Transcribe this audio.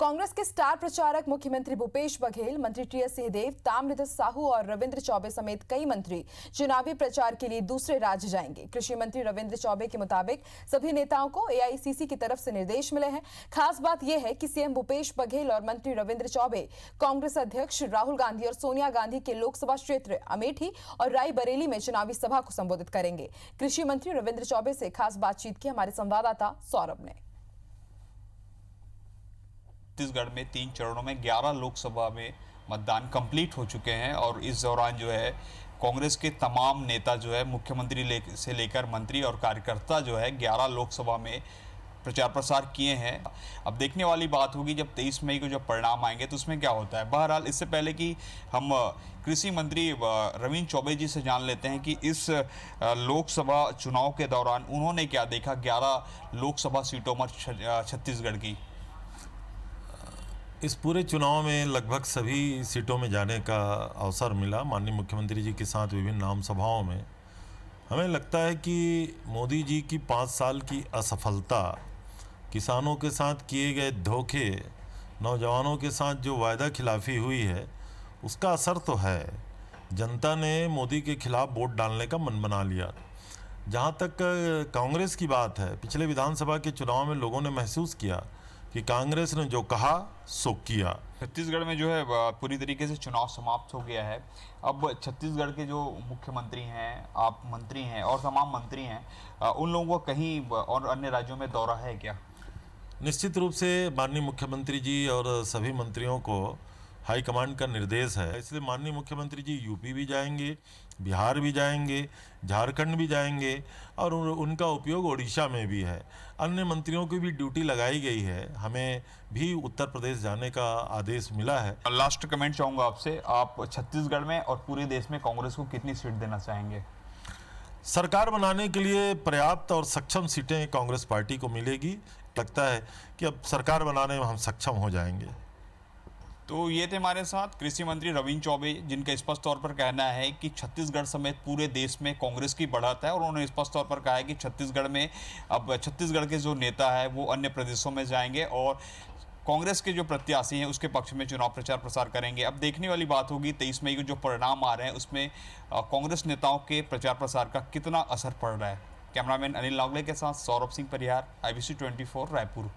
कांग्रेस के स्टार प्रचारक मुख्यमंत्री भूपेश बघेल, मंत्री टीएस सिंहदेव, ताम्रध्वज साहू और रविंद्र चौबे समेत कई मंत्री चुनावी प्रचार के लिए दूसरे राज्य जाएंगे। कृषि मंत्री रविंद्र चौबे के मुताबिक सभी नेताओं को एआईसीसी की तरफ से निर्देश मिले हैं। खास बात यह है कि सीएम भूपेश बघेल और मंत्री रविंद्र चौबे कांग्रेस अध्यक्ष राहुल गांधी और सोनिया गांधी के लोकसभा क्षेत्र अमेठी और रायबरेली में चुनावी सभा को संबोधित करेंगे। कृषि मंत्री रविंद्र चौबे से खास बातचीत की हमारे संवाददाता सौरभ ने। छत्तीसगढ़ में 3 चरणों में 11 लोकसभा में मतदान कंप्लीट हो चुके हैं और इस दौरान जो है कांग्रेस के तमाम नेता जो है मुख्यमंत्री से लेकर मंत्री और कार्यकर्ता जो है 11 लोकसभा में प्रचार प्रसार किए हैं। अब देखने वाली बात होगी जब 23 मई को जब परिणाम आएंगे तो उसमें क्या होता है। बहरहाल इससे पहले कि हम कृषि मंत्री रविंद्र चौबे जी से जान लेते हैं कि इस लोकसभा चुनाव के दौरान उन्होंने क्या देखा 11 लोकसभा सीटों में छत्तीसगढ़ की। इस पूरे चुनाव में लगभग सभी सीटों में जाने का अवसर मिला। माननीय मुख्यमंत्री जी के साथ विभिन्न आम सभाओं में हमें लगता है कि मोदी जी की 5 साल की असफलता, किसानों के साथ किए गए धोखे, नौजवानों के साथ जो वायदा खिलाफ़ी हुई है, उसका असर तो है। जनता ने मोदी के खिलाफ वोट डालने का मन बना लिया। जहाँ तक कांग्रेस की बात है, पिछले विधानसभा के चुनाव में लोगों ने महसूस किया कि कांग्रेस ने जो कहा सो किया। छत्तीसगढ़ में जो है पूरी तरीके से चुनाव समाप्त हो गया है। अब छत्तीसगढ़ के जो मुख्यमंत्री हैं, आप मंत्री हैं और तमाम मंत्री हैं, उन लोगों को कहीं और अन्य राज्यों में दौरा है क्या? निश्चित रूप से माननीय मुख्यमंत्री जी और सभी मंत्रियों को हाईकमांड का निर्देश है, इसलिए माननीय मुख्यमंत्री जी यूपी भी जाएंगे, बिहार भी जाएंगे, झारखंड भी जाएंगे और उनका उपयोग ओडिशा में भी है। अन्य मंत्रियों की भी ड्यूटी लगाई गई है। हमें भी उत्तर प्रदेश जाने का आदेश मिला है। लास्ट कमेंट चाहूँगा आपसे, आप छत्तीसगढ़ में और पूरे देश में कांग्रेस को कितनी सीट देना चाहेंगे? सरकार बनाने के लिए पर्याप्त और सक्षम सीटें कांग्रेस पार्टी को मिलेगी। लगता है कि अब सरकार बनाने में हम सक्षम हो जाएंगे। तो ये थे हमारे साथ कृषि मंत्री रविंद्र चौबे, जिनका स्पष्ट तौर पर कहना है कि छत्तीसगढ़ समेत पूरे देश में कांग्रेस की बढ़त है और उन्होंने स्पष्ट तौर पर कहा है कि छत्तीसगढ़ में अब छत्तीसगढ़ के जो नेता है वो अन्य प्रदेशों में जाएंगे और कांग्रेस के जो प्रत्याशी हैं उसके पक्ष में चुनाव प्रचार प्रसार करेंगे। अब देखने वाली बात होगी 23 मई को जो परिणाम आ रहे हैं उसमें कांग्रेस नेताओं के प्रचार प्रसार का कितना असर पड़ रहा है। कैमरामैन अनिल नागले के साथ सौरभ सिंह परिहार, IBC 24 रायपुर।